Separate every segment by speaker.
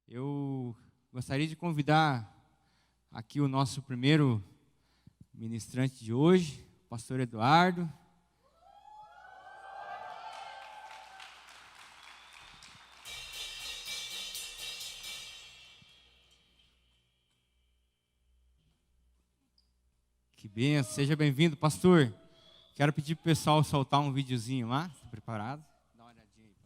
Speaker 1: Eu gostaria de convidar aqui o nosso primeiro ministrante de hoje, o pastor Eduardo. Que benção, seja bem-vindo, pastor. Quero pedir para o pessoal soltar um videozinho lá, está preparado? Dá uma olhadinha aí.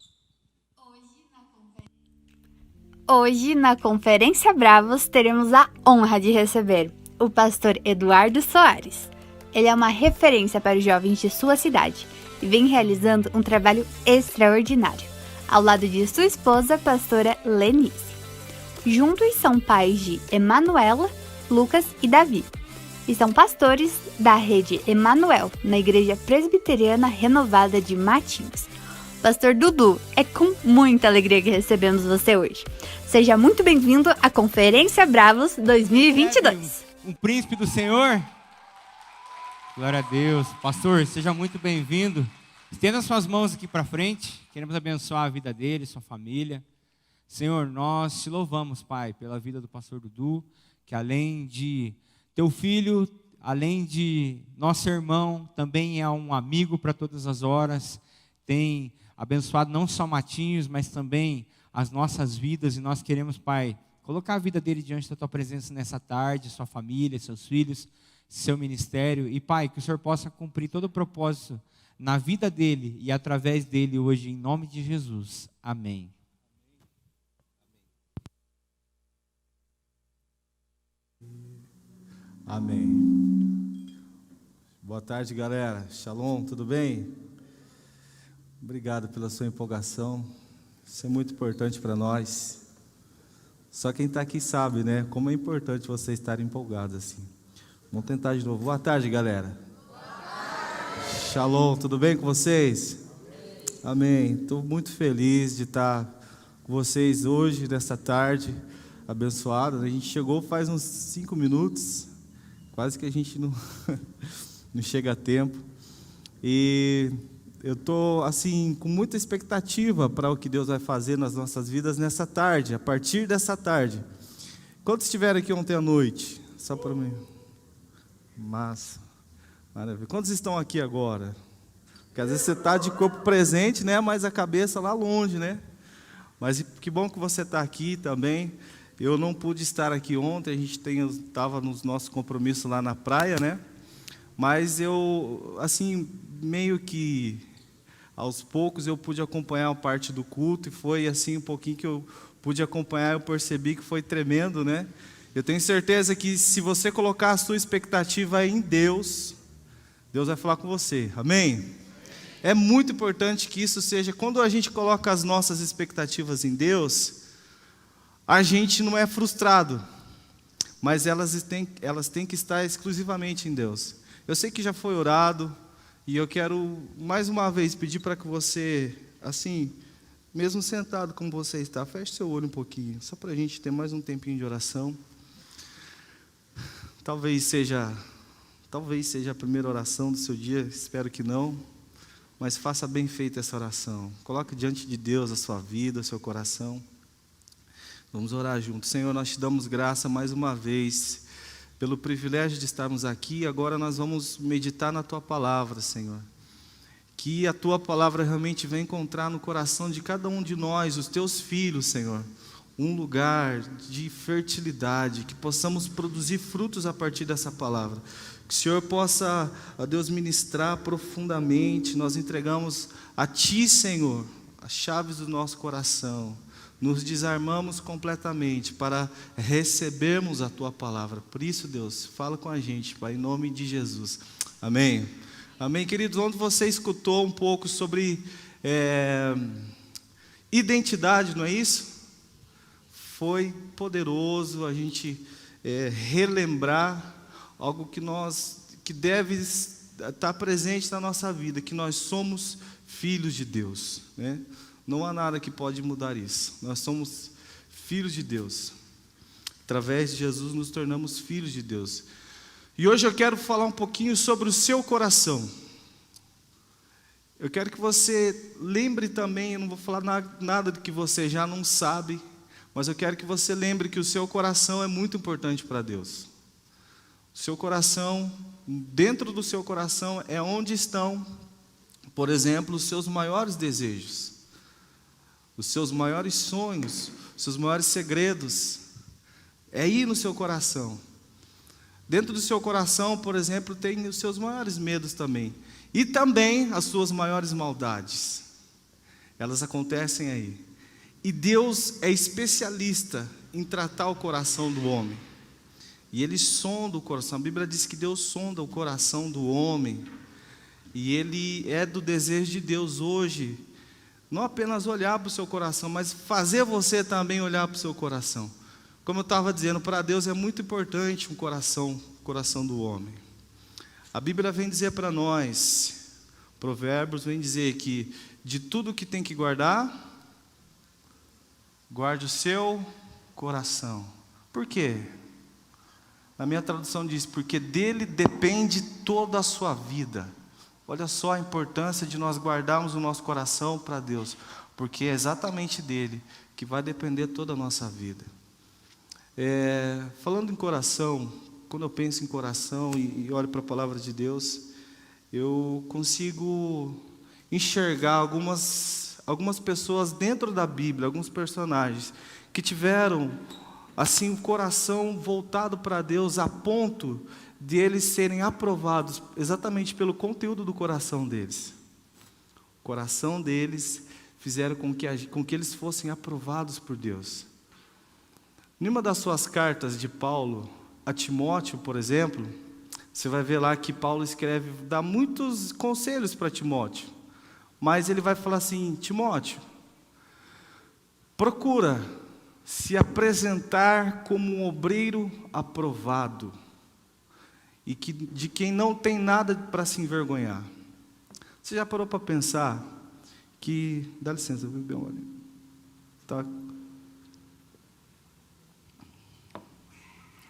Speaker 2: Hoje, na Conferência Bravos, teremos a honra de receber o pastor Eduardo Soares. Ele é uma referência para os jovens de sua cidade e vem realizando um trabalho extraordinário, ao lado de sua esposa, pastora Lenice. Juntos são pais de Emanuela, Lucas e Davi, e são pastores da rede Emanuel, na Igreja Presbiteriana Renovada de Matinhos. Pastor Dudu, é com muita alegria que recebemos você hoje. Seja muito bem-vindo à Conferência Bravos 2022.
Speaker 1: Um príncipe do Senhor. Glória a Deus. Pastor, seja muito bem-vindo. Estenda suas mãos aqui para frente. Queremos abençoar a vida dele, sua família. Senhor, nós te louvamos, Pai, pela vida do pastor Dudu, que além de teu filho, além de nosso irmão, também é um amigo para todas as horas. Tem abençoado não só Matinhos, mas também as nossas vidas, e nós queremos, Pai, colocar a vida dele diante da Tua presença nessa tarde, sua família, seus filhos, seu ministério, e Pai, que o Senhor possa cumprir todo o propósito na vida dele e através dele hoje, em nome de Jesus. Amém.
Speaker 3: Amém. Boa tarde, galera. Shalom, tudo bem? Obrigado pela sua empolgação. Isso é muito importante para nós. Só quem está aqui sabe, né? Como é importante você estar empolgado assim. Vamos tentar de novo. Boa tarde, galera. Boa tarde. Shalom, tudo bem com vocês? Amém. Estou muito feliz de estar com vocês hoje, nessa tarde abençoada. A gente chegou faz uns 5 minutos. Quase que a gente não chega a tempo. E eu estou, assim, com muita expectativa para o que Deus vai fazer nas nossas vidas nessa tarde, a partir dessa tarde. Quantos estiveram aqui ontem à noite? Só para mim. Massa. Maravilha. Quantos estão aqui agora? Porque às vezes você está de corpo presente, né? Mas a cabeça lá longe, né? Mas que bom que você está aqui também. Eu não pude estar aqui ontem, a gente estava nos nossos compromissos lá na praia, né? Mas eu, assim, meio que aos poucos eu pude acompanhar a parte do culto, e foi assim um pouquinho que eu pude acompanhar, eu percebi que foi tremendo, né? Eu tenho certeza que se você colocar a sua expectativa em Deus, Deus vai falar com você, amém? É muito importante que isso seja, quando a gente coloca as nossas expectativas em Deus, a gente não é frustrado, mas elas têm que estar exclusivamente em Deus. Eu sei que já foi orado, e eu quero mais uma vez pedir para que você, assim, mesmo sentado como você está, feche seu olho um pouquinho, só para a gente ter mais um tempinho de oração. Talvez seja a primeira oração do seu dia, espero que não, mas faça bem feita essa oração. Coloque diante de Deus a sua vida, o seu coração. Vamos orar juntos. Senhor, nós te damos graça mais uma vez pelo privilégio de estarmos aqui. Agora nós vamos meditar na Tua palavra, Senhor. Que a Tua palavra realmente venha encontrar no coração de cada um de nós, os Teus filhos, Senhor, um lugar de fertilidade, que possamos produzir frutos a partir dessa palavra. Que o Senhor possa, a Deus, ministrar profundamente. Nós entregamos a Ti, Senhor, as chaves do nosso coração. Nos desarmamos completamente para recebermos a Tua palavra. Por isso, Deus, fala com a gente, Pai, em nome de Jesus. Amém. Amém, queridos. Ontem você escutou um pouco sobre identidade, não é isso? Foi poderoso a gente relembrar algo que deve estar presente na nossa vida, que nós somos filhos de Deus, né? Não há nada que pode mudar isso. Nós somos filhos de Deus. Através de Jesus nos tornamos filhos de Deus. E hoje eu quero falar um pouquinho sobre o seu coração. Eu quero que você lembre também, eu não vou falar nada de que você já não sabe, Mas eu quero que você lembre que o seu coração é muito importante para Deus. O seu coração, dentro do seu coração é onde estão, por exemplo, os seus maiores desejos, os seus maiores sonhos, os seus maiores segredos. É aí no seu coração. Dentro do seu coração, por exemplo, tem os seus maiores medos também. E também as suas maiores maldades. Elas acontecem aí. E Deus é especialista em tratar o coração do homem. E Ele sonda o coração. A Bíblia diz que Deus sonda o coração do homem. E Ele é do desejo de Deus hoje, não apenas olhar para o seu coração, mas fazer você também olhar para o seu coração. Como eu estava dizendo, para Deus é muito importante o coração do homem. A Bíblia vem dizer para nós, Provérbios vem dizer que de tudo que tem que guardar, guarde o seu coração. Por quê? Na minha tradução diz, porque dele depende toda a sua vida. Olha só a importância de nós guardarmos o nosso coração para Deus, porque é exatamente dele que vai depender toda a nossa vida. Falando em coração, quando eu penso em coração e olho para a palavra de Deus, eu consigo enxergar algumas pessoas dentro da Bíblia, alguns personagens que tiveram assim o coração voltado para Deus a ponto de eles serem aprovados exatamente pelo conteúdo do coração deles. O coração deles fizeram com que eles fossem aprovados por Deus. Numa das suas cartas de Paulo a Timóteo, por exemplo, você vai ver lá que Paulo dá muitos conselhos para Timóteo. Mas ele vai falar assim: Timóteo, procura se apresentar como um obreiro aprovado, e de quem não tem nada para se envergonhar. Você já parou para pensar que... Dá licença, eu vou beber um olho. Tá.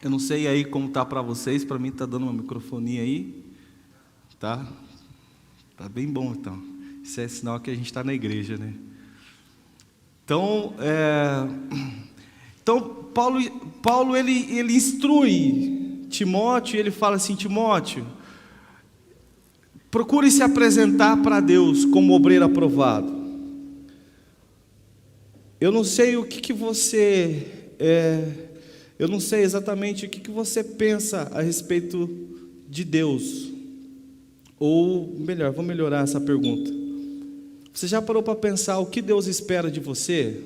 Speaker 3: Eu não sei aí como está para vocês, para mim está dando uma microfonia aí. Tá bem bom então. Isso é sinal que a gente está na igreja, né? Então Paulo ele instrui Timóteo, e ele fala assim: Timóteo, procure se apresentar para Deus como obreiro aprovado. Eu não sei o que você eu não sei exatamente o que você pensa a respeito de Deus. Ou melhor, vou melhorar essa pergunta. Você já parou para pensar o que Deus espera de você?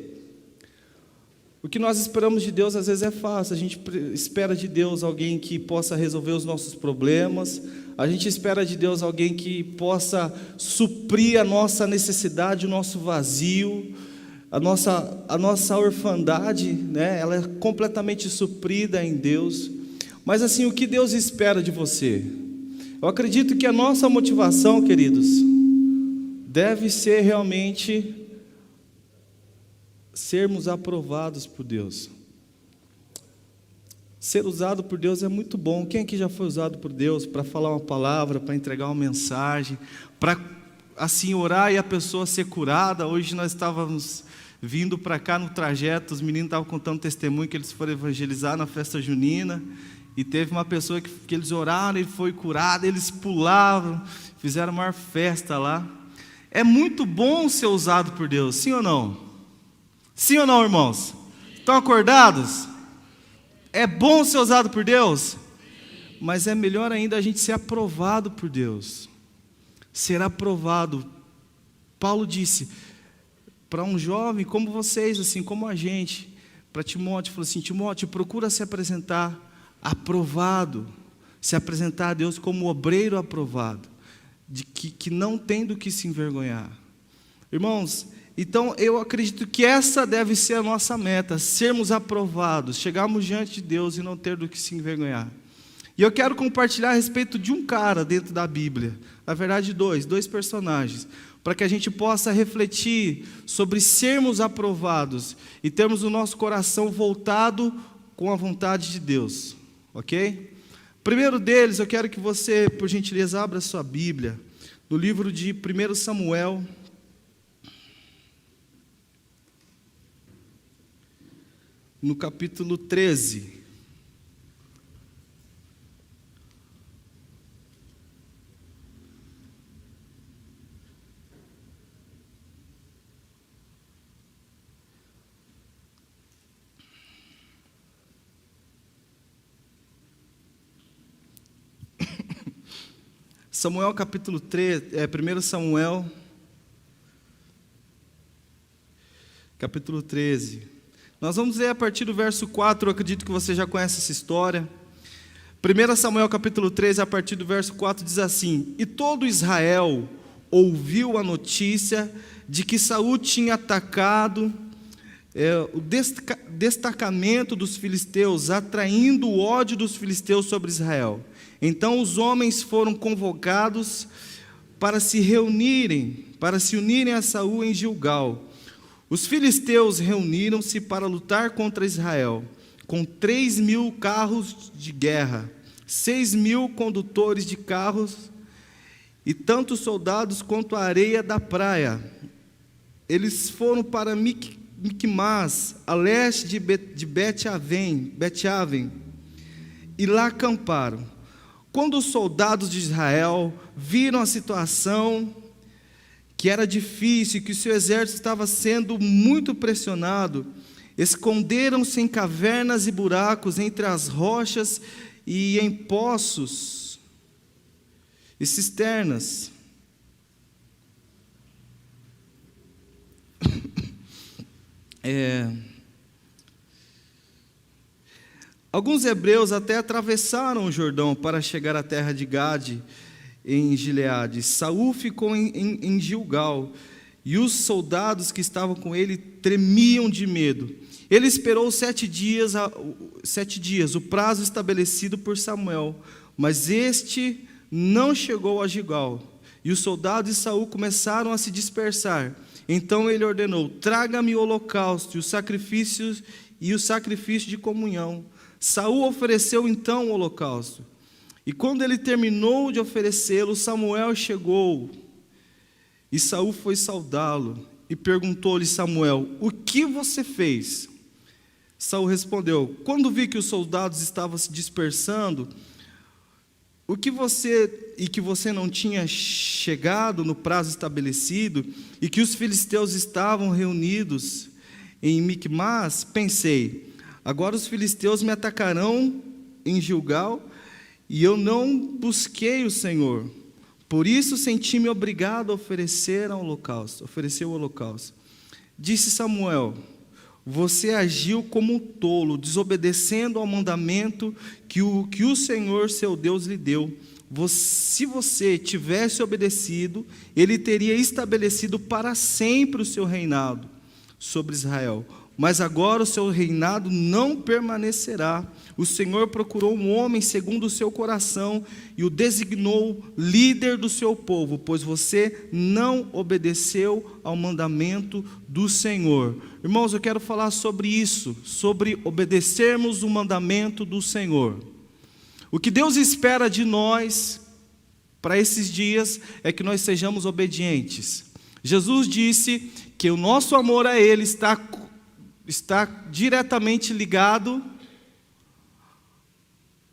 Speaker 3: O que nós esperamos de Deus às vezes é fácil. A gente espera de Deus alguém que possa resolver os nossos problemas. A gente espera de Deus alguém que possa suprir a nossa necessidade, o nosso vazio, a nossa orfandade, né? Ela é completamente suprida em Deus. Mas assim, o que Deus espera de você? Eu acredito que a nossa motivação, queridos, deve ser realmente sermos aprovados por Deus. Ser usado por Deus é muito bom. Quem aqui já foi usado por Deus para falar uma palavra, para entregar uma mensagem, para assim orar e a pessoa ser curada? Hoje nós estávamos vindo para cá no trajeto, os meninos estavam contando testemunho que eles foram evangelizar na festa junina, e teve uma pessoa que eles oraram e foi curada, eles pulavam, fizeram a maior festa lá. É muito bom ser usado por Deus, sim ou não? Sim ou não, irmãos? Estão acordados? É bom ser usado por Deus? Mas é melhor ainda a gente ser aprovado por Deus. Ser aprovado. Paulo disse para um jovem como vocês, assim como a gente, para Timóteo, falou assim: Timóteo, procura se apresentar aprovado, se apresentar a Deus como obreiro aprovado, que não tem do que se envergonhar. Irmãos, então eu acredito que essa deve ser a nossa meta, sermos aprovados, chegarmos diante de Deus e não ter do que se envergonhar. E eu quero compartilhar a respeito de um cara dentro da Bíblia, na verdade dois personagens, para que a gente possa refletir sobre sermos aprovados e termos o nosso coração voltado com a vontade de Deus, ok? Primeiro deles, eu quero que você, por gentileza, abra a sua Bíblia, no livro de 1 Samuel, no capítulo 13. Samuel capítulo 3, 1 Samuel, capítulo 13. Nós vamos ler a partir do verso 4, eu acredito que você já conhece essa história. 1 Samuel capítulo 13, a partir do verso 4, diz assim: E todo Israel ouviu a notícia de que Saul tinha atacado o destacamento dos filisteus, atraindo o ódio dos filisteus sobre Israel. Então os homens foram convocados para se unirem a Saul em Gilgal. Os filisteus reuniram-se para lutar contra Israel, com 3.000 carros de guerra, 6.000 condutores de carros e tantos soldados quanto a areia da praia. Eles foram para Micmas, a leste de Bet-Aven, e lá acamparam. Quando os soldados de Israel viram a situação, que era difícil, que o seu exército estava sendo muito pressionado, esconderam-se em cavernas e buracos, entre as rochas e em poços e cisternas. Alguns hebreus até atravessaram o Jordão para chegar à terra de Gade, em Gileade. Saul ficou em Gilgal, e os soldados que estavam com ele tremiam de medo. Ele esperou 7 dias, o prazo estabelecido por Samuel, mas este não chegou a Gilgal, e os soldados de Saul começaram a se dispersar. Então ele ordenou: traga-me o holocausto e o sacrifício de comunhão. Saul ofereceu então o holocausto. E quando ele terminou de oferecê-lo, Samuel chegou. E Saul foi saudá-lo. E perguntou-lhe Samuel: o que você fez? Saul respondeu: quando vi que os soldados estavam se dispersando, que você não tinha chegado no prazo estabelecido, e que os filisteus estavam reunidos em Micmas, pensei: agora os filisteus me atacarão em Gilgal, e eu não busquei o Senhor. Por isso senti-me obrigado a oferecer o holocausto. Disse Samuel: você agiu como um tolo, desobedecendo ao mandamento que o Senhor seu Deus lhe deu. Se você tivesse obedecido, ele teria estabelecido para sempre o seu reinado sobre Israel. Mas agora o seu reinado não permanecerá. O Senhor procurou um homem segundo o seu coração e o designou líder do seu povo, pois você não obedeceu ao mandamento do Senhor. Irmãos, eu quero falar sobre isso, sobre obedecermos o mandamento do Senhor. O que Deus espera de nós para esses dias é que nós sejamos obedientes. Jesus disse que o nosso amor a Ele está diretamente ligado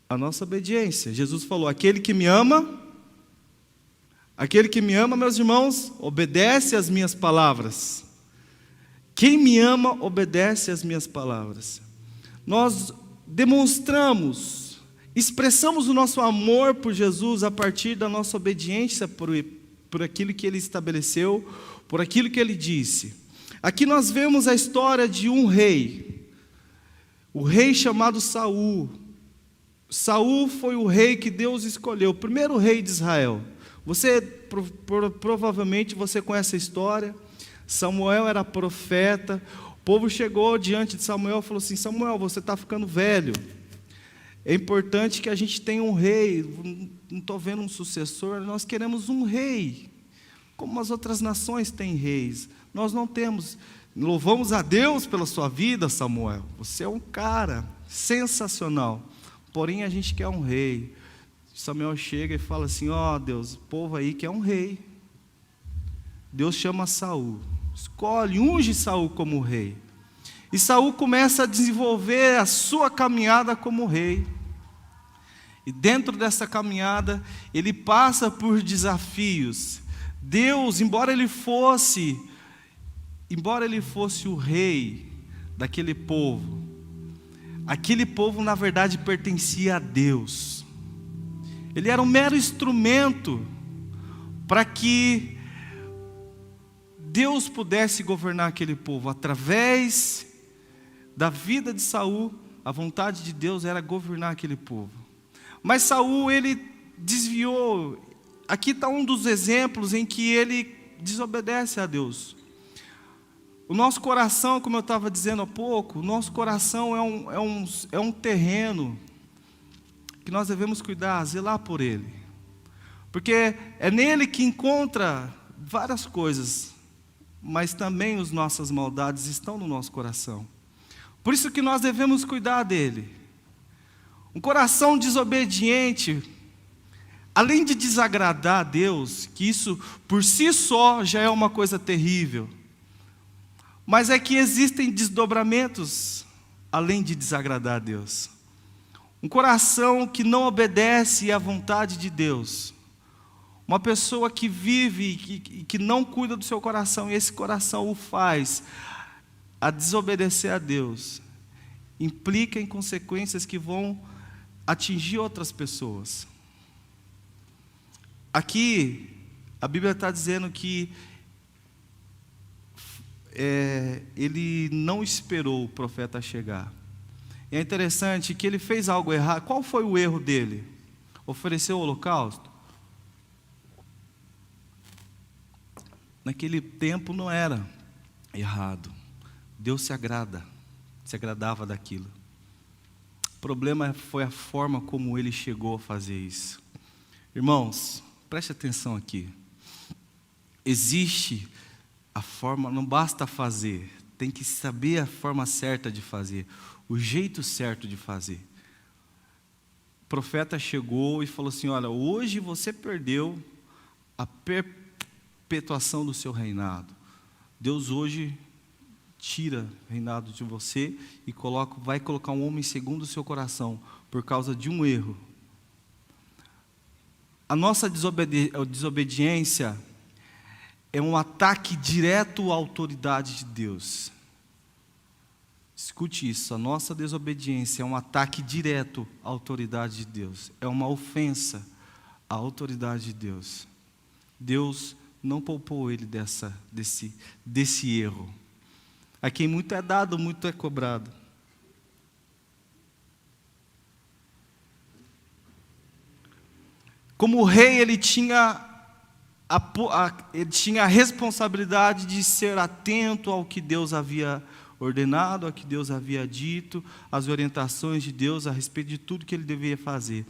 Speaker 3: à nossa obediência. Jesus falou: aquele que me ama, meus irmãos, obedece às minhas palavras. Quem me ama, obedece às minhas palavras. Nós expressamos o nosso amor por Jesus a partir da nossa obediência por aquilo que Ele estabeleceu, por aquilo que Ele disse. Aqui nós vemos a história de um rei, o rei chamado Saul. Saul foi o rei que Deus escolheu, o primeiro rei de Israel. Provavelmente você conhece a história. Samuel era profeta, o povo chegou diante de Samuel e falou assim: Samuel, você está ficando velho, é importante que a gente tenha um rei, não estou vendo um sucessor, nós queremos um rei, como as outras nações têm reis. Nós não temos. Louvamos a Deus pela sua vida, Samuel. Você é um cara sensacional. Porém, a gente quer um rei. Samuel chega e fala assim: ó Deus, o povo aí quer um rei. Deus chama Saul. Escolhe, unge Saul como rei. E Saul começa a desenvolver a sua caminhada como rei. E dentro dessa caminhada, ele passa por desafios. Deus, embora ele fosse o rei daquele povo, aquele povo na verdade pertencia a Deus. Ele era um mero instrumento para que Deus pudesse governar aquele povo. Através da vida de Saul, a vontade de Deus era governar aquele povo. Mas Saul, ele desviou. Aqui está um dos exemplos em que ele desobedece a Deus. O nosso coração, como eu estava dizendo há pouco, o nosso coração é um terreno que nós devemos cuidar, zelar por ele. Porque é nele que encontra várias coisas, mas também as nossas maldades estão no nosso coração. Por isso que nós devemos cuidar dele. Um coração desobediente, além de desagradar a Deus, que isso por si só já é uma coisa terrível, mas é que existem desdobramentos além de desagradar a Deus. Um coração que não obedece à vontade de Deus, uma pessoa que vive e que não cuida do seu coração, e esse coração o faz a desobedecer a Deus, implica em consequências que vão atingir outras pessoas. Aqui, a Bíblia está dizendo que ele não esperou o profeta chegar. E é interessante que ele fez algo errado. Qual foi o erro dele? Ofereceu o holocausto? Naquele tempo não era errado. Deus se agradava daquilo. O problema foi a forma como ele chegou a fazer isso. Irmãos, preste atenção aqui. Existe a forma, não basta fazer, tem que saber a forma certa de fazer, o jeito certo de fazer. O profeta chegou e falou assim: olha, hoje você perdeu a perpetuação do seu reinado. Deus hoje tira o reinado de você e vai colocar um homem segundo o seu coração, por causa de um erro. A nossa desobediência é um ataque direto à autoridade de Deus. Escute isso, a nossa desobediência é um ataque direto à autoridade de Deus. É uma ofensa à autoridade de Deus. Deus não poupou ele desse erro. A quem muito é dado, muito é cobrado. Como rei, ele tinha a responsabilidade de ser atento ao que Deus havia ordenado, ao que Deus havia dito, às orientações de Deus a respeito de tudo que ele devia fazer.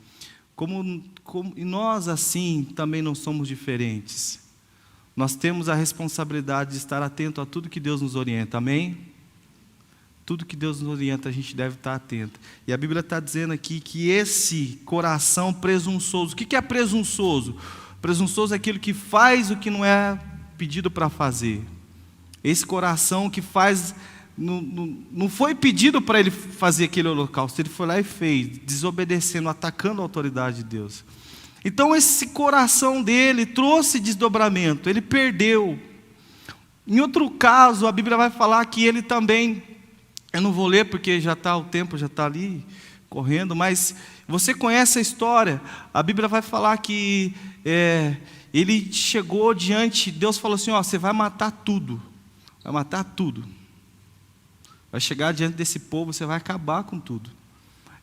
Speaker 3: E nós, assim, também não somos diferentes. Nós temos a responsabilidade de estar atento a tudo que Deus nos orienta, amém? Tudo que Deus nos orienta, a gente deve estar atento. E a Bíblia está dizendo aqui que esse coração presunçoso, o que é presunçoso? Presunçoso é aquele que faz o que não é pedido para fazer. Esse coração que faz, não foi pedido para ele fazer aquele holocausto, ele foi lá e fez, desobedecendo, atacando a autoridade de Deus. Então esse coração dele trouxe desdobramento, ele perdeu. Em outro caso, a Bíblia vai falar que ele também, eu não vou ler porque o tempo já está ali correndo, mas você conhece a história. A Bíblia vai falar que ele chegou diante, Deus falou assim: ó, você vai matar tudo, vai chegar diante desse povo, você vai acabar com tudo.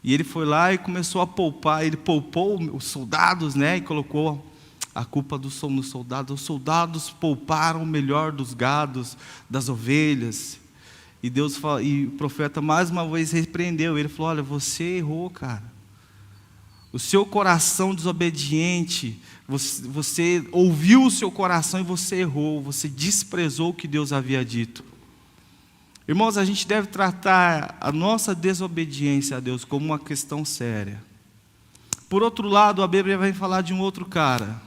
Speaker 3: E ele foi lá e começou a poupar, ele poupou os soldados, né, e colocou a culpa nos soldados. Os soldados pouparam o melhor dos gados, das ovelhas. E o profeta mais uma vez repreendeu ele, falou: olha, você errou, cara. O seu coração desobediente, você ouviu o seu coração e você errou, você desprezou o que Deus havia dito. Irmãos, a gente deve tratar a nossa desobediência a Deus como uma questão séria. Por outro lado, a Bíblia vai falar de um outro cara.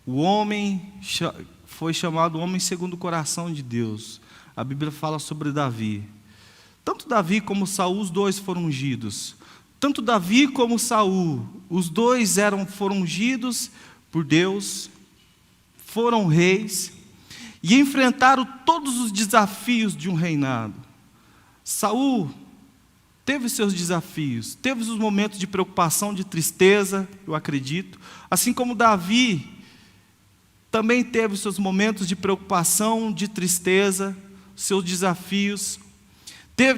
Speaker 3: O homem foi chamado homem segundo o coração de Deus. A Bíblia fala sobre Davi. Tanto Davi como Saul, os dois foram ungidos. Tanto Davi como Saul, os dois foram ungidos por Deus, foram reis e enfrentaram todos os desafios de um reinado. Saul teve seus desafios, teve os momentos de preocupação, de tristeza, eu acredito, assim como Davi também teve os seus momentos de preocupação, de tristeza, seus desafios,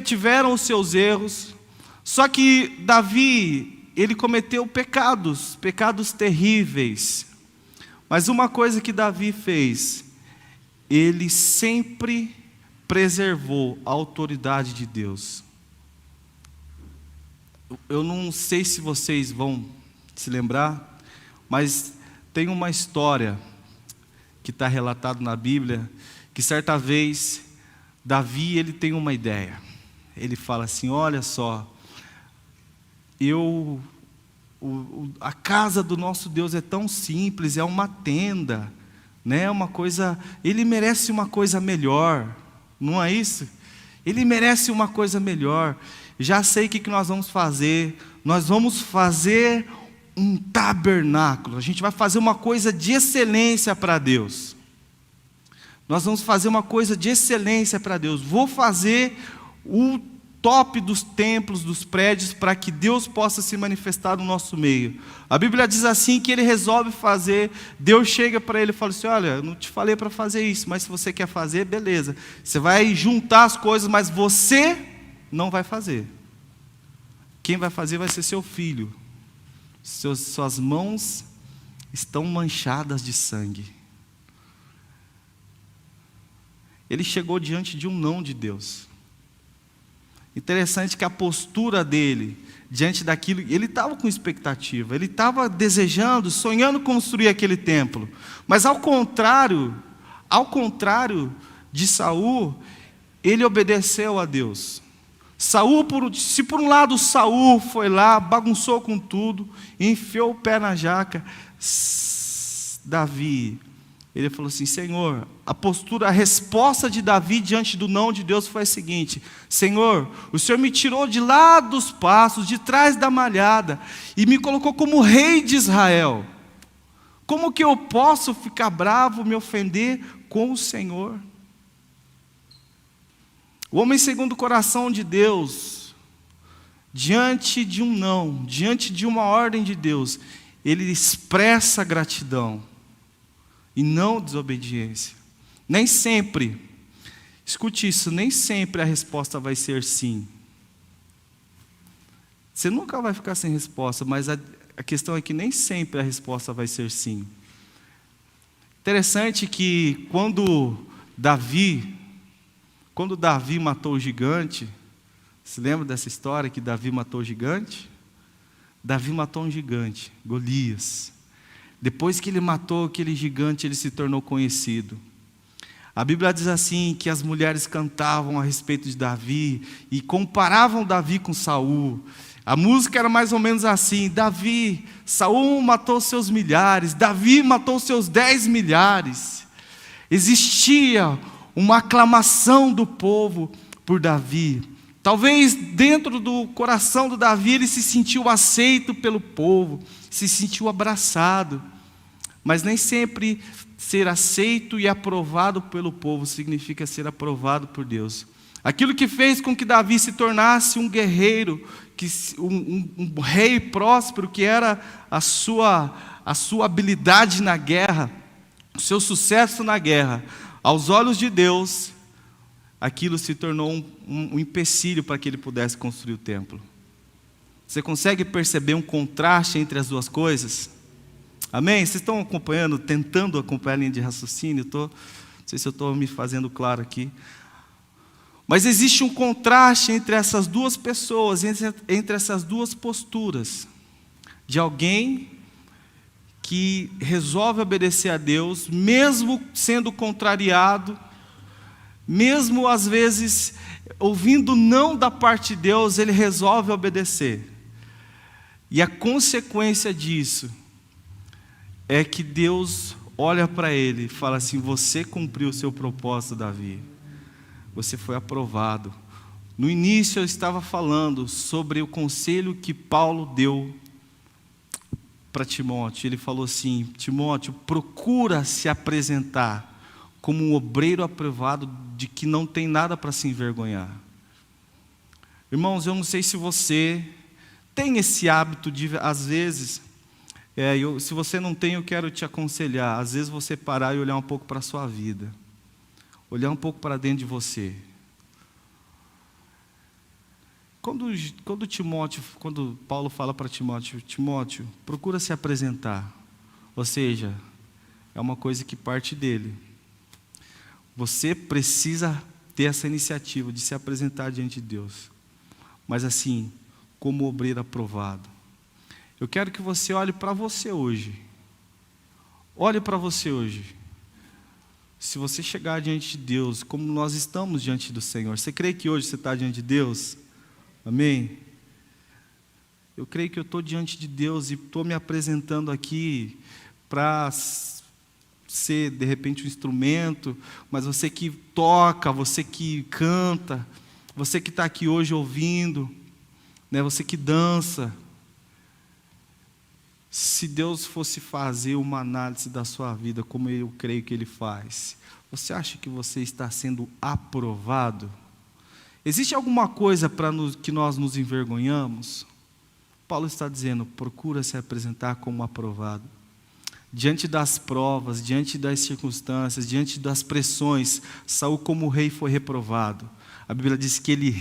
Speaker 3: tiveram os seus erros. Só que Davi, ele cometeu pecados terríveis. Mas uma coisa que Davi fez, ele sempre preservou a autoridade de Deus. Eu não sei se vocês vão se lembrar, mas tem uma história que está relatada na Bíblia, que certa vez, Davi, ele tem uma ideia. Ele fala assim, olha só, a casa do nosso Deus é tão simples, é uma tenda, né? Uma coisa, ele merece uma coisa melhor, não é isso? Ele merece uma coisa melhor. Já sei o que nós vamos fazer. Nós vamos fazer um tabernáculo. A gente vai fazer uma coisa de excelência para Deus. Nós vamos fazer uma coisa de excelência para Deus. Vou fazer o top dos templos, dos prédios, para que Deus possa se manifestar no nosso meio. A Bíblia diz assim que ele resolve fazer. Deus chega para ele e fala assim, olha, eu não te falei para fazer isso, mas se você quer fazer, beleza. Você vai juntar as coisas, mas você não vai fazer. Quem vai fazer vai ser seu filho. Suas mãos estão manchadas de sangue. Ele chegou diante de um não de Deus. Interessante que a postura dele, diante daquilo, ele estava com expectativa, ele estava desejando, sonhando construir aquele templo. Mas ao contrário de Saul, ele obedeceu a Deus. Se por um lado Saul foi lá, bagunçou com tudo, enfiou o pé na jaca, Davi, ele falou assim, Senhor, a resposta de Davi diante do não de Deus foi a seguinte, Senhor, o Senhor me tirou de lá dos pastos, de trás da malhada, e me colocou como rei de Israel. Como que eu posso ficar bravo, me ofender com o Senhor? O homem segundo o coração de Deus, diante de um não, diante de uma ordem de Deus, ele expressa gratidão e não desobediência. Nem sempre, escute isso, nem sempre a resposta vai ser sim. Você nunca vai ficar sem resposta, mas a questão é que nem sempre a resposta vai ser sim. Interessante que quando Davi matou o gigante, se lembra dessa história que Davi matou o gigante? Davi matou um gigante, Golias. Depois que ele matou aquele gigante, ele se tornou conhecido. A Bíblia diz assim, que as mulheres cantavam a respeito de Davi, e comparavam Davi com Saul. A música era mais ou menos assim, Saul matou seus milhares, Davi matou seus 10 milhares. Existia uma aclamação do povo por Davi. Talvez dentro do coração do Davi ele se sentiu aceito pelo povo, se sentiu abraçado. Mas nem sempre ser aceito e aprovado pelo povo significa ser aprovado por Deus. Aquilo que fez com que Davi se tornasse um guerreiro, um rei próspero, que era a sua habilidade na guerra, o seu sucesso na guerra, aos olhos de Deus, aquilo se tornou um empecilho para que ele pudesse construir o templo. Você consegue perceber um contraste entre as duas coisas? Amém? Vocês estão acompanhando, tentando acompanhar a linha de raciocínio? Não sei se eu estou me fazendo claro aqui. Mas existe um contraste entre essas duas pessoas, entre essas duas posturas, de alguém que resolve obedecer a Deus, mesmo sendo contrariado, mesmo às vezes ouvindo não da parte de Deus, ele resolve obedecer. E a consequência disso é que Deus olha para ele e fala assim, você cumpriu o seu propósito, Davi. Você foi aprovado. No início eu estava falando sobre o conselho que Paulo deu para Timóteo. Ele falou assim: Timóteo, procura se apresentar como um obreiro aprovado, de que não tem nada para se envergonhar. Irmãos, eu não sei se você tem esse hábito de, às vezes, se você não tem, eu quero te aconselhar, às vezes você parar e olhar um pouco para a sua vida, olhar um pouco para dentro de você. Quando Paulo fala para Timóteo, Timóteo, procura se apresentar, ou seja, é uma coisa que parte dele. Você precisa ter essa iniciativa de se apresentar diante de Deus, mas assim, como obreiro aprovado. Eu quero que você olhe para você hoje. Olhe para você hoje. Se você chegar diante de Deus, como nós estamos diante do Senhor, você crê que hoje você está diante de Deus? Amém? Eu creio que eu estou diante de Deus e estou me apresentando aqui para ser, de repente, um instrumento, mas você que toca, você que canta, você que está aqui hoje ouvindo, né, você que dança. Se Deus fosse fazer uma análise da sua vida, como eu creio que Ele faz, você acha que você está sendo aprovado? Existe alguma coisa que nós nos envergonhamos? Paulo está dizendo, procura se apresentar como aprovado. Diante das provas, diante das circunstâncias, diante das pressões, Saul como rei foi reprovado. A Bíblia diz que ele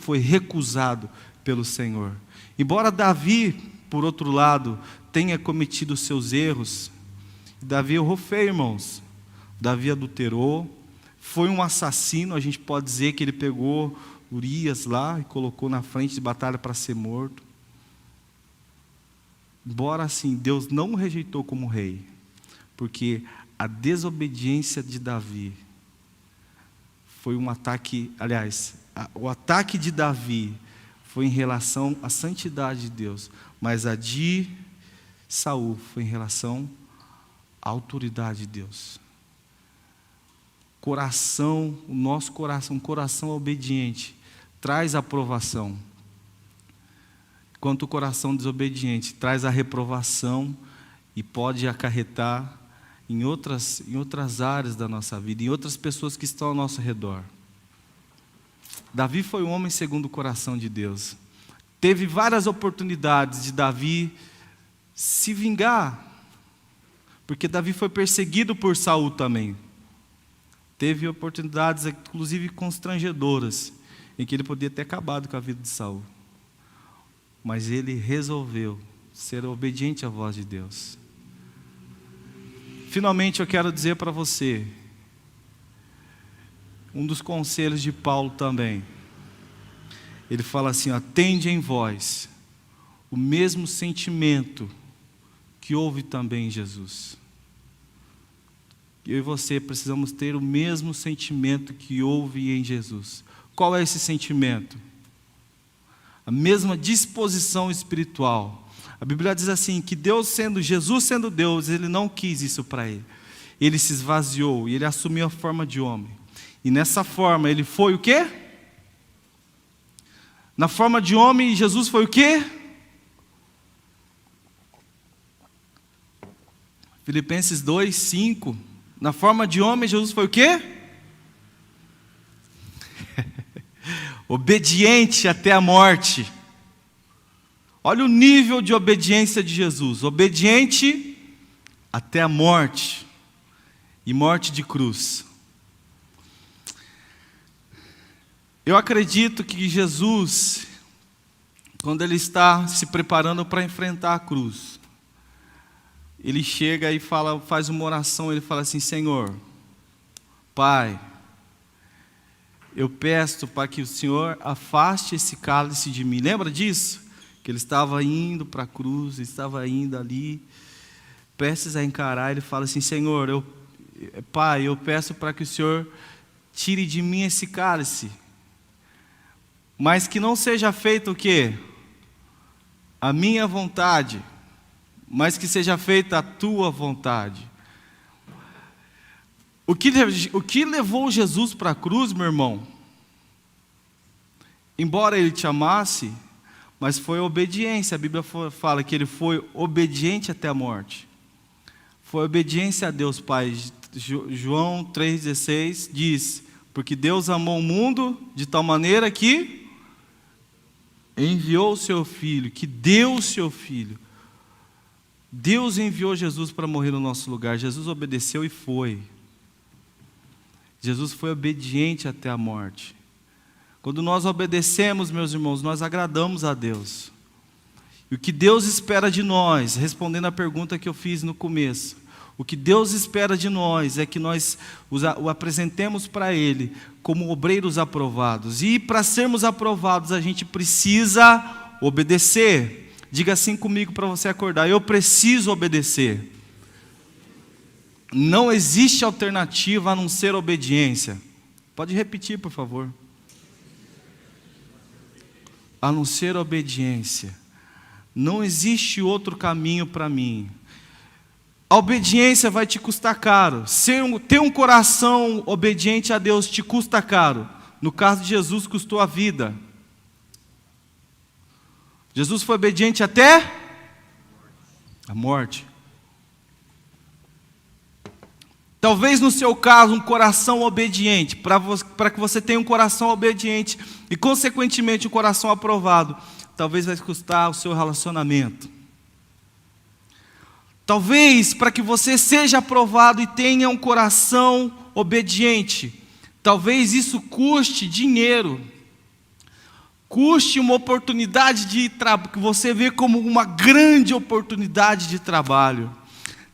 Speaker 3: foi recusado pelo Senhor. Embora Davi, por outro lado, tenha cometido seus erros, Davi errou feio, irmãos. Davi adulterou, foi um assassino, a gente pode dizer que ele pegou Urias lá e colocou na frente de batalha para ser morto. Embora assim, Deus não o rejeitou como rei, porque a desobediência de Davi foi um ataque, aliás, o ataque de Davi foi em relação à santidade de Deus, mas a de Saul foi em relação à autoridade de Deus. O nosso coração, um coração obediente, traz aprovação. Enquanto o coração desobediente traz a reprovação e pode acarretar em outras áreas da nossa vida, em outras pessoas que estão ao nosso redor. Davi foi um homem segundo o coração de Deus. Teve várias oportunidades de Davi se vingar, porque Davi foi perseguido por Saul também. Teve oportunidades, inclusive constrangedoras, em que ele podia ter acabado com a vida de Saul. Mas ele resolveu ser obediente à voz de Deus. Finalmente eu quero dizer para você, um dos conselhos de Paulo também. Ele fala assim, ó, tende em vós o mesmo sentimento que houve também em Jesus. Eu e você precisamos ter o mesmo sentimento que houve em Jesus. Qual é esse sentimento? A mesma disposição espiritual. A Bíblia diz assim, que Jesus sendo Deus, Ele não quis isso para Ele. Ele se esvaziou e Ele assumiu a forma de homem. E nessa forma, Ele foi o quê? Na forma de homem, Jesus foi o quê? Filipenses 2, 5. Na forma de homem, Jesus foi o quê? Obediente até a morte. Olha o nível de obediência de Jesus. Obediente até a morte. E morte de cruz. Eu acredito que Jesus, quando Ele está se preparando para enfrentar a cruz, Ele chega e faz uma oração, Ele fala assim, Senhor, Pai, eu peço para que o Senhor afaste esse cálice de mim. Lembra disso? Que Ele estava indo para a cruz, Ele estava indo ali, prestes a encarar, Ele fala assim, Senhor, Pai, eu peço para que o Senhor tire de mim esse cálice, mas que não seja feito o quê? A minha vontade, mas que seja feita a tua vontade. O que levou Jesus para a cruz, meu irmão? embora ele te amasse, mas foi obediência. A Bíblia fala que ele foi obediente até a morte. Foi obediência a Deus Pai. João 3,16 diz: porque Deus amou o mundo de tal maneira que enviou o seu Filho, que deu o seu Filho. Deus enviou Jesus para morrer no nosso lugar. Jesus obedeceu e foi. Jesus foi obediente até a morte. Quando nós obedecemos, meus irmãos, nós agradamos a Deus. E o que Deus espera de nós, respondendo a pergunta que eu fiz no começo, o que Deus espera de nós é que nós o apresentemos para Ele como obreiros aprovados. E para sermos aprovados, a gente precisa obedecer. Diga assim comigo para você acordar: eu preciso obedecer. Não existe alternativa a não ser obediência. Pode repetir, por favor. A não ser obediência. Não existe outro caminho para mim. A obediência vai te custar caro. Ter um coração obediente a Deus te custa caro. No caso de Jesus, custou a vida. Jesus foi obediente até a morte. Talvez no seu caso, um coração obediente, para que você tenha um coração obediente e, consequentemente, um coração aprovado, talvez vai custar o seu relacionamento. Talvez, para que você seja aprovado e tenha um coração obediente, talvez isso custe dinheiro, custe uma oportunidade de trabalho, que você vê como uma grande oportunidade de trabalho.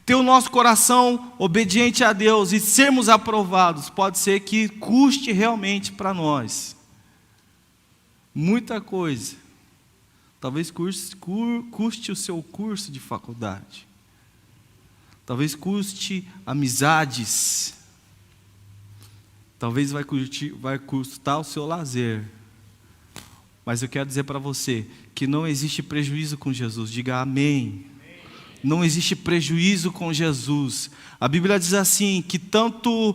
Speaker 3: Ter o nosso coração obediente a Deus e sermos aprovados, pode ser que custe realmente para nós muita coisa. Talvez custe o seu curso de faculdade. Talvez custe amizades. Talvez vai custar o seu lazer. Mas eu quero dizer para você que não existe prejuízo com Jesus. Diga amém. Não existe prejuízo com Jesus. A Bíblia diz assim, que tanto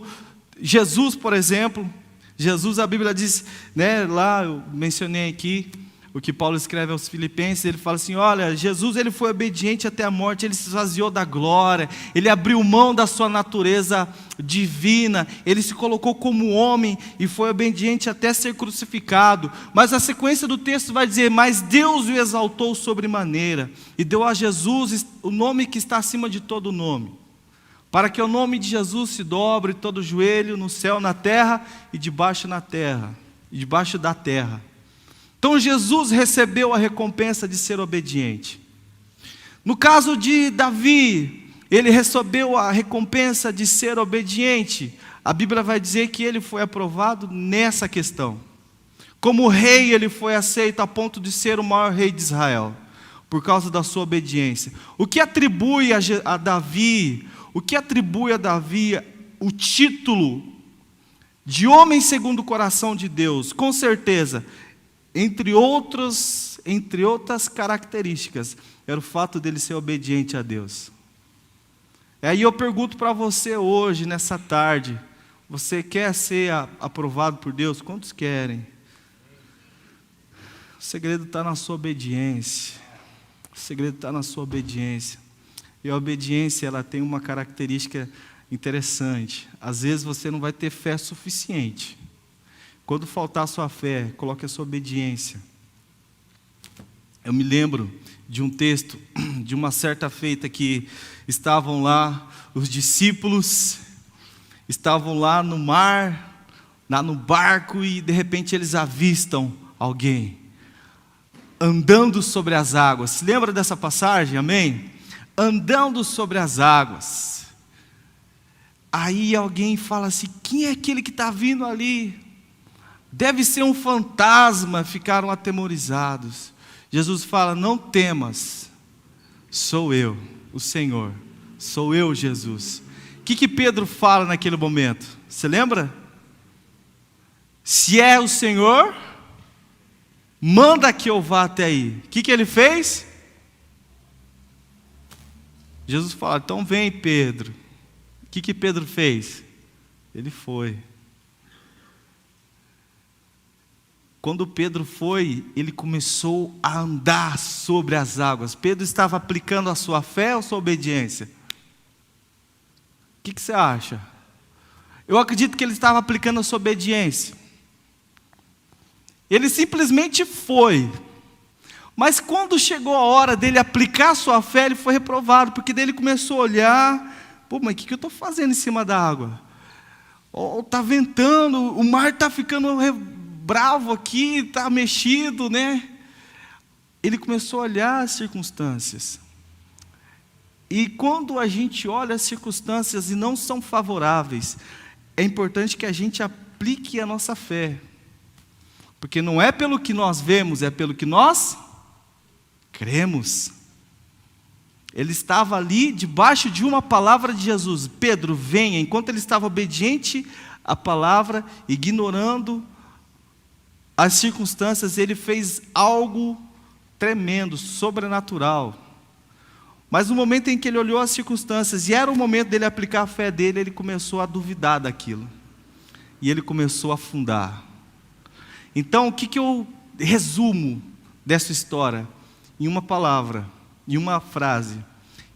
Speaker 3: Jesus, por exemplo, Jesus, a Bíblia diz, né, lá eu mencionei aqui, o que Paulo escreve aos Filipenses, ele fala assim, olha, Jesus ele foi obediente até a morte, ele se esvaziou da glória, ele abriu mão da sua natureza divina, ele se colocou como homem e foi obediente até ser crucificado. Mas a sequência do texto vai dizer, mas Deus o exaltou sobremaneira e deu a Jesus o nome que está acima de todo nome, para que o nome de Jesus se dobre todo joelho no céu, na terra e debaixo da terra. Então Jesus recebeu a recompensa de ser obediente. No caso de Davi, ele recebeu a recompensa de ser obediente. A Bíblia vai dizer que ele foi aprovado nessa questão. Como rei, ele foi aceito a ponto de ser o maior rei de Israel, por causa da sua obediência. O que atribui a Davi o título de homem segundo o coração de Deus? Com certeza, entre outras características, era o fato dele ser obediente a Deus. Aí eu pergunto para você hoje, nessa tarde, você quer ser aprovado por Deus? Quantos querem? O segredo está na sua obediência. O segredo está na sua obediência. E a obediência, ela tem uma característica interessante. Às vezes você não vai ter fé suficiente. Quando faltar a sua fé, coloque a sua obediência. Eu me lembro de um texto, de uma certa feita que estavam lá, os discípulos, estavam lá no mar, lá no barco, e de repente eles avistam alguém, andando sobre as águas. Se lembra dessa passagem? Amém? Andando sobre as águas. Aí alguém fala assim, quem é aquele que está vindo ali? Deve ser um fantasma. Ficaram atemorizados. Jesus fala, não temas, sou eu, o Senhor, sou eu, Jesus. O que Pedro fala naquele momento? Você lembra? Se é o Senhor, manda que eu vá até aí. O que ele fez? Jesus fala, então vem, Pedro. O que Pedro fez? Ele foi. Quando Pedro foi, ele começou a andar sobre as águas. Pedro estava aplicando a sua fé ou sua obediência? O que você acha? Eu acredito que ele estava aplicando a sua obediência. Ele simplesmente foi. Mas quando chegou a hora dele aplicar a sua fé, ele foi reprovado, porque daí ele começou a olhar, pô, mas o que eu estou fazendo em cima da água? Está ventando, o mar está ficando bravo aqui, está mexido, né? Ele começou a olhar as circunstâncias. E quando a gente olha as circunstâncias e não são favoráveis, é importante que a gente aplique a nossa fé. Porque não é pelo que nós vemos, é pelo que nós cremos. Ele estava ali debaixo de uma palavra de Jesus. Pedro, venha. Enquanto ele estava obediente à palavra, ignorando as circunstâncias, ele fez algo tremendo, sobrenatural. Mas no momento em que ele olhou as circunstâncias, e era o momento dele aplicar a fé dele, ele começou a duvidar daquilo. E ele começou a afundar. Então, o que eu resumo dessa história? Em uma palavra, em uma frase.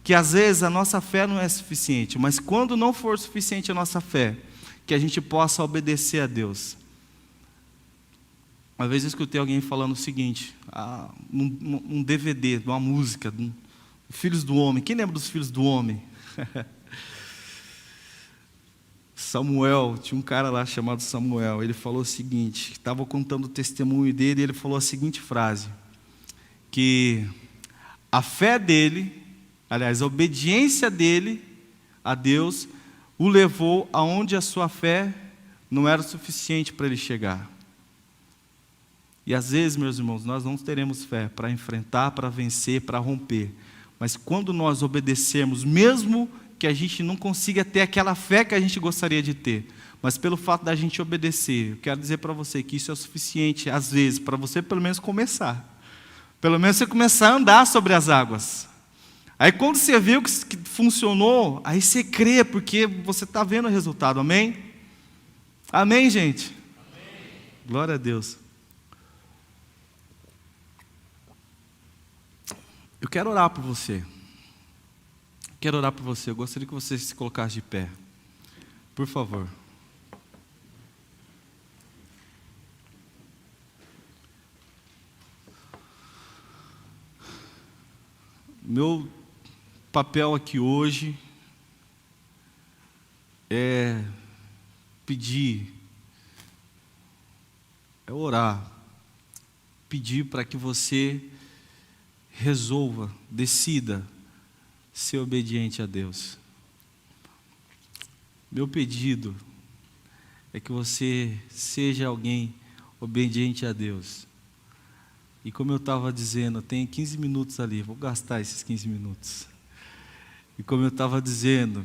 Speaker 3: Que às vezes a nossa fé não é suficiente, mas quando não for suficiente a nossa fé, que a gente possa obedecer a Deus. Uma vez eu escutei alguém falando o seguinte, num DVD, numa música, Filhos do Homem. Quem lembra dos Filhos do Homem? Samuel, tinha um cara lá chamado Samuel, ele falou o seguinte, estava contando o testemunho dele, e ele falou a seguinte frase, que a fé dele, aliás, a obediência dele a Deus, o levou aonde a sua fé não era suficiente para ele chegar. E às vezes, meus irmãos, nós não teremos fé para enfrentar, para vencer, para romper. Mas quando nós obedecermos, mesmo que a gente não consiga ter aquela fé que a gente gostaria de ter, mas pelo fato da gente obedecer, eu quero dizer para você que isso é o suficiente, às vezes, para você pelo menos começar. Pelo menos você começar a andar sobre as águas. Aí quando você viu que funcionou, aí você crê, porque você está vendo o resultado, amém? Amém, gente? Amém. Glória a Deus. Eu quero orar por você. Quero orar por você. Eu gostaria que você se colocasse de pé. Por favor. Meu papel aqui hoje é pedir, é orar, pedir para que você resolva, decida ser obediente a Deus. Meu pedido é que você seja alguém obediente a Deus. E como eu estava dizendo, tem 15 minutos ali, vou gastar esses 15 minutos. E como eu estava dizendo,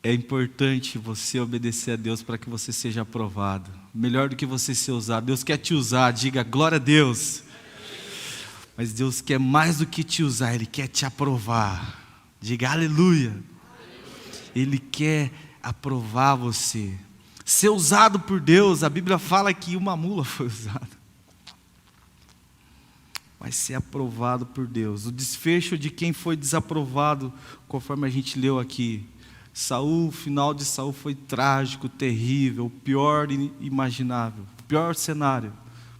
Speaker 3: é importante você obedecer a Deus para que você seja aprovado. Melhor do que você ser usado. Deus quer te usar, diga glória a Deus. Mas Deus quer mais do que te usar, Ele quer te aprovar. Diga aleluia. Ele quer aprovar você. Ser usado por Deus, a Bíblia fala que uma mula foi usada. Mas ser aprovado por Deus. O desfecho de quem foi desaprovado, conforme a gente leu aqui. Saul, o final de Saul foi trágico, terrível, o pior imaginável, o pior cenário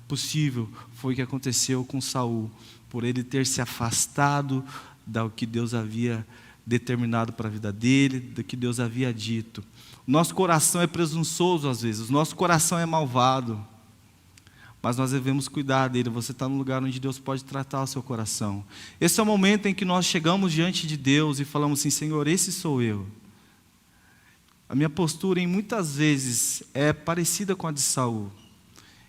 Speaker 3: possível foi o que aconteceu com Saul, por ele ter se afastado do que Deus havia determinado para a vida dele, do que Deus havia dito. Nosso coração é presunçoso às vezes, o nosso coração é malvado, mas nós devemos cuidar dele. Você está no lugar onde Deus pode tratar o seu coração. Esse é o momento em que nós chegamos diante de Deus e falamos assim: Senhor, esse sou eu. A minha postura em muitas vezes é parecida com a de Saul.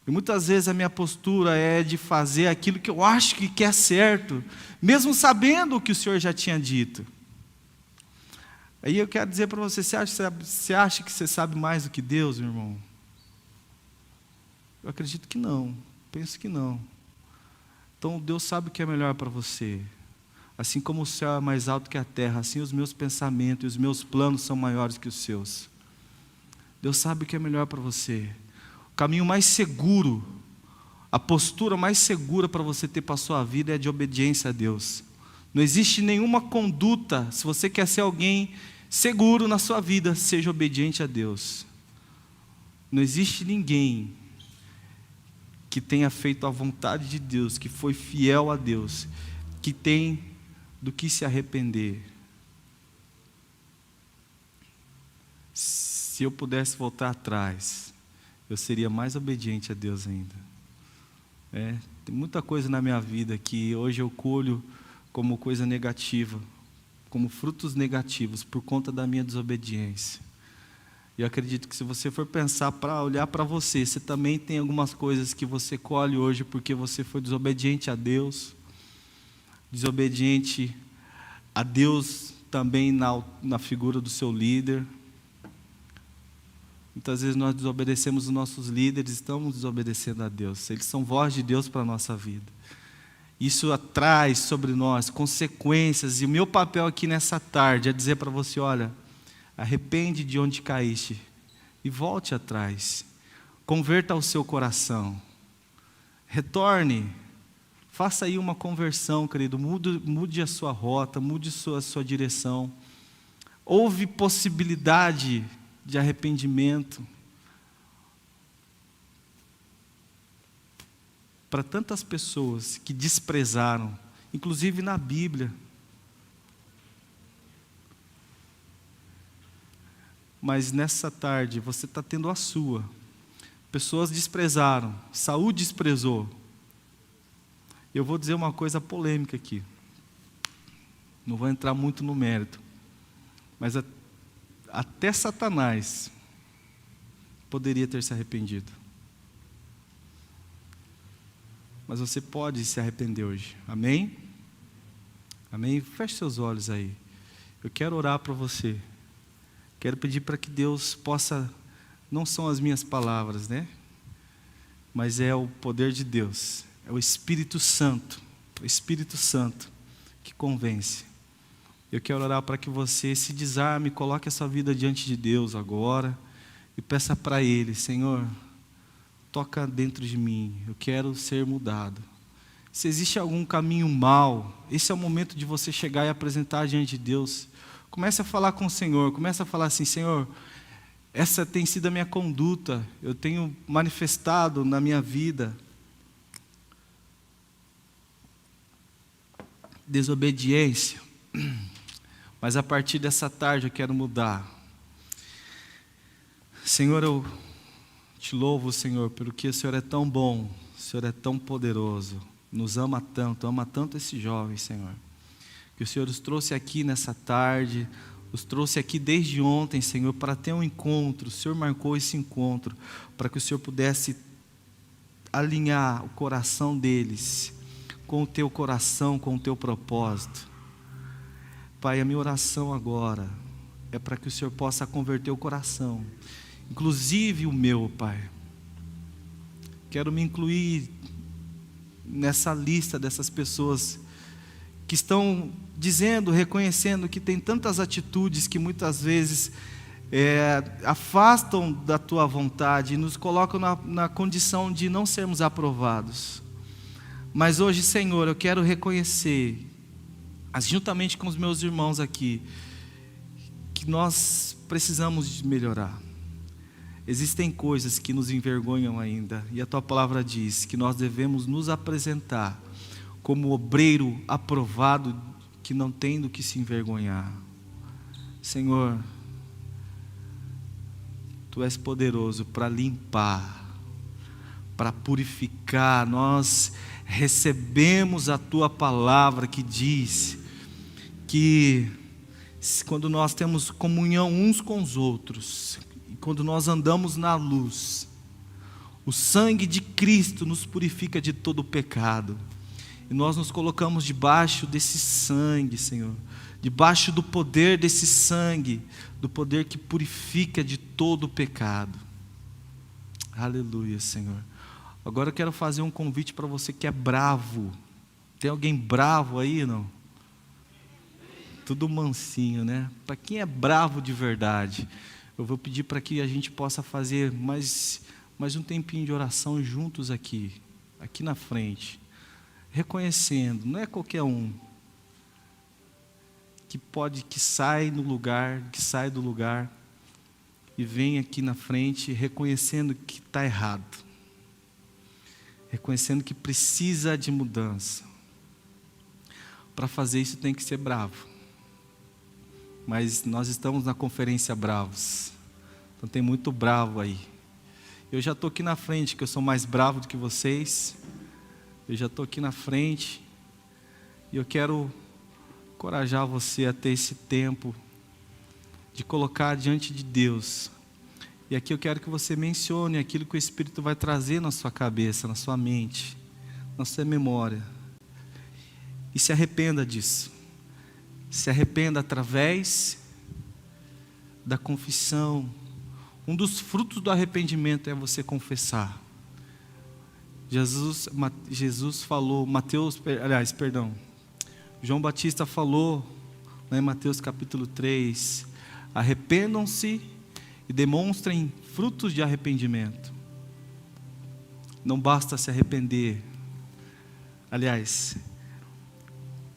Speaker 3: E muitas vezes a minha postura é de fazer aquilo que eu acho que é certo, mesmo sabendo o que o Senhor já tinha dito. Aí eu quero dizer para você, você acha que você sabe mais do que Deus, meu irmão? Eu acredito que não, penso que não. Então Deus sabe o que é melhor para você. Assim como o céu é mais alto que a terra, assim os meus pensamentos e os meus planos são maiores que os seus. Deus sabe o que é melhor para você. O caminho mais seguro, a postura mais segura para você ter para a sua vida é de obediência a Deus. Não existe nenhuma conduta, se você quer ser alguém seguro na sua vida, seja obediente a Deus. Não existe ninguém que tenha feito a vontade de Deus, que foi fiel a Deus, que tem do que se arrepender. Se eu pudesse voltar atrás, eu seria mais obediente a Deus ainda. Tem muita coisa na minha vida que hoje eu colho como coisa negativa, como frutos negativos por conta da minha desobediência. E eu acredito que se você for pensar para olhar para você, você também tem algumas coisas que você colhe hoje porque você foi desobediente a Deus, desobediente a Deus também na figura do seu líder. Muitas vezes nós desobedecemos os nossos líderes, estamos desobedecendo a Deus. Eles são voz de Deus para a nossa vida. Isso traz sobre nós consequências, e o meu papel aqui nessa tarde é dizer para você, olha, arrepende de onde caíste e volte atrás. Converta o seu coração. Retorne. Faça aí uma conversão, querido. Mude a sua rota, mude a sua direção. Houve possibilidade de arrependimento para tantas pessoas que desprezaram, inclusive na Bíblia. Mas nessa tarde você está tendo a sua. Pessoas desprezaram, Saul desprezou. Eu vou dizer uma coisa polêmica aqui. Não vou entrar muito no mérito. Mas até Satanás poderia ter se arrependido. Mas você pode se arrepender hoje. Amém? Amém? Feche seus olhos aí. Eu quero orar para você. Quero pedir para que Deus possa, não são as minhas palavras, né? Mas é o poder de Deus. É o Espírito Santo que convence. Eu quero orar para que você se desarme, coloque a sua vida diante de Deus agora e peça para Ele, Senhor, toca dentro de mim, eu quero ser mudado. Se existe algum caminho mau, esse é o momento de você chegar e apresentar diante de Deus. Comece a falar com o Senhor, comece a falar assim, Senhor, essa tem sido a minha conduta, eu tenho manifestado na minha vida desobediência, mas a partir dessa tarde eu quero mudar. Senhor, eu te louvo, Senhor, porque o Senhor é tão bom, o Senhor é tão poderoso, nos ama tanto esse jovem, Senhor, que o Senhor os trouxe aqui nessa tarde, os trouxe aqui desde ontem, Senhor, para ter um encontro. O Senhor marcou esse encontro, para que o Senhor pudesse alinhar o coração deles com o teu coração, com o teu propósito. Pai, a minha oração agora é para que o Senhor possa converter o coração, inclusive o meu, Pai. Quero me incluir nessa lista dessas pessoas que estão dizendo, reconhecendo que tem tantas atitudes que muitas vezes afastam da tua vontade e nos colocam na condição de não sermos aprovados. Mas hoje, Senhor, eu quero reconhecer, juntamente com os meus irmãos aqui, que nós precisamos de melhorar. Existem coisas que nos envergonham ainda, e a tua palavra diz que nós devemos nos apresentar como obreiro aprovado, que não tem do que se envergonhar. Senhor, tu és poderoso para limpar, para purificar. Nós recebemos a tua palavra que diz que quando nós temos comunhão uns com os outros, e quando nós andamos na luz, o sangue de Cristo nos purifica de todo o pecado. E nós nos colocamos debaixo desse sangue, Senhor, debaixo do poder desse sangue, do poder que purifica de todo o pecado. Aleluia, Senhor. Agora eu quero fazer um convite para você que é bravo. Tem alguém bravo aí, não? Tudo mansinho, né? Para quem é bravo de verdade, eu vou pedir para que a gente possa fazer mais mas um tempinho de oração juntos aqui na frente, reconhecendo, não é qualquer um que sai do lugar e vem aqui na frente reconhecendo que está errado, reconhecendo que precisa de mudança. Para fazer isso tem que ser bravo, mas nós estamos na conferência Bravos, então tem muito bravo aí. Eu já estou aqui na frente, que eu sou mais bravo do que vocês. Eu já estou aqui na frente. E eu quero encorajar você a ter esse tempo de colocar diante de Deus. E aqui eu quero que você mencione aquilo que o Espírito vai trazer na sua cabeça, na sua mente, na sua memória. E se arrependa disso. Se arrependa através da confissão. Um dos frutos do arrependimento é você confessar. Jesus falou, João Batista falou, em Mateus capítulo 3, arrependam-se e demonstrem frutos de arrependimento. Não basta se arrepender. Aliás,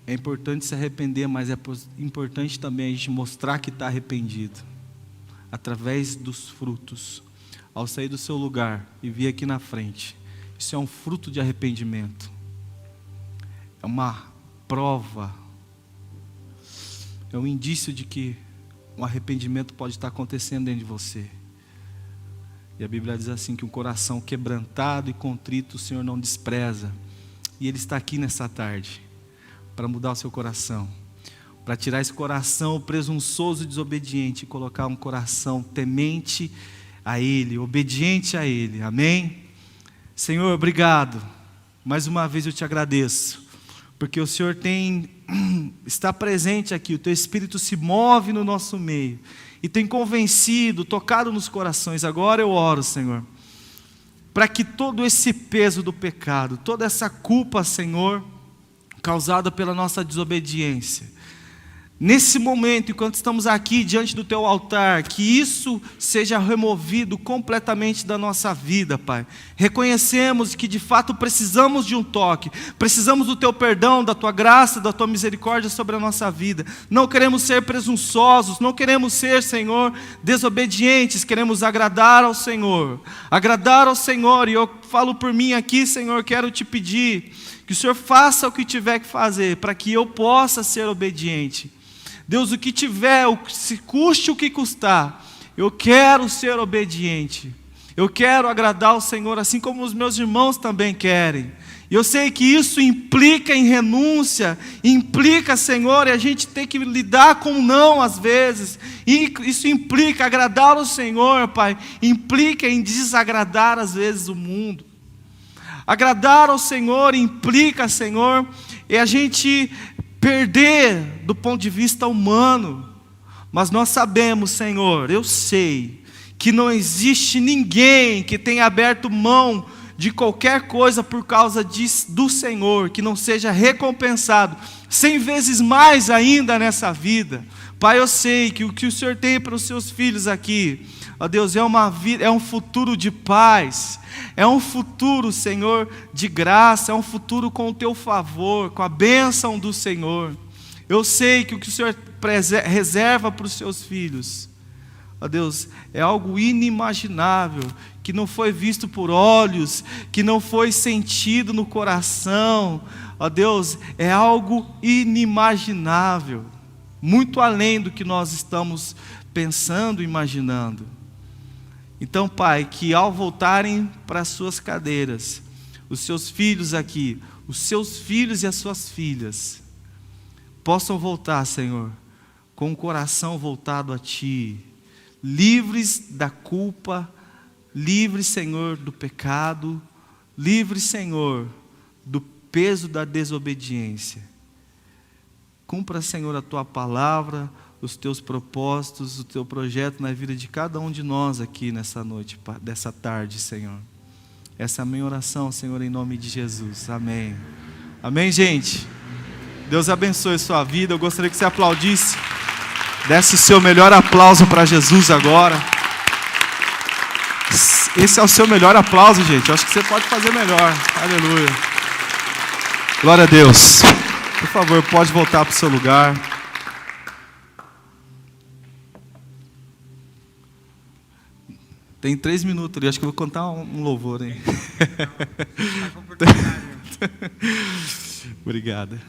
Speaker 3: é importante se arrepender, mas é importante também a gente mostrar que está arrependido. Através dos frutos, ao sair do seu lugar e vir aqui na frente, isso é um fruto de arrependimento, é uma prova, é um indício de que um arrependimento pode estar acontecendo dentro de você. E a Bíblia diz assim, que um coração quebrantado e contrito o Senhor não despreza, e Ele está aqui nessa tarde, para mudar o seu coração, para tirar esse coração presunçoso e desobediente e colocar um coração temente a Ele, obediente a Ele, amém? Senhor, obrigado, mais uma vez eu te agradeço, porque o Senhor está presente aqui, o Teu Espírito se move no nosso meio, e tem convencido, tocado nos corações. Agora eu oro, Senhor, para que todo esse peso do pecado, toda essa culpa, Senhor, causada pela nossa desobediência, nesse momento, enquanto estamos aqui diante do Teu altar, que isso seja removido completamente da nossa vida, Pai. Reconhecemos que de fato precisamos de um toque, precisamos do Teu perdão, da Tua graça, da Tua misericórdia sobre a nossa vida. Não queremos ser presunçosos, não queremos ser, Senhor, desobedientes, queremos agradar ao Senhor. Agradar ao Senhor, e eu falo por mim aqui, Senhor, quero te pedir que o Senhor faça o que tiver que fazer, para que eu possa ser obediente. Deus, o que tiver, se custe o que custar, eu quero ser obediente, eu quero agradar ao Senhor, assim como os meus irmãos também querem. E eu sei que isso implica em renúncia, implica, Senhor, e a gente tem que lidar com não às vezes, e isso implica agradar ao Senhor, Pai, implica em desagradar às vezes o mundo. Agradar ao Senhor implica, Senhor, é a gente perder do ponto de vista humano, mas nós sabemos, Senhor, eu sei, que não existe ninguém que tenha aberto mão de qualquer coisa por causa do Senhor, que não seja recompensado 100 vezes mais ainda nessa vida. Pai, eu sei que o que o Senhor tem para os seus filhos aqui, ó Deus, é um futuro de paz, é um futuro, Senhor, de graça, é um futuro com o Teu favor, com a bênção do Senhor. Eu sei que o que o Senhor reserva para os seus filhos, ó Deus, é algo inimaginável, que não foi visto por olhos, que não foi sentido no coração, ó Deus, é algo inimaginável, muito além do que nós estamos pensando e imaginando. Então, Pai, que ao voltarem para as suas cadeiras, os seus filhos aqui, os seus filhos e as suas filhas, possam voltar, Senhor, com o coração voltado a Ti, livres da culpa, livres, Senhor, do pecado, livres, Senhor, do peso da desobediência. Cumpra, Senhor, a Tua palavra, os Teus propósitos, o Teu projeto na vida de cada um de nós aqui nessa noite, dessa tarde, Senhor. Essa é a minha oração, Senhor, em nome de Jesus. Amém. Amém, gente? Deus abençoe a sua vida. Eu gostaria que você aplaudisse. Desse o seu melhor aplauso para Jesus agora. Esse é o seu melhor aplauso, gente. Eu acho que você pode fazer melhor. Aleluia. Glória a Deus. Por favor, pode voltar para o seu lugar. Tem 3 minutos ali. Acho que eu vou contar um louvor, hein? Obrigado.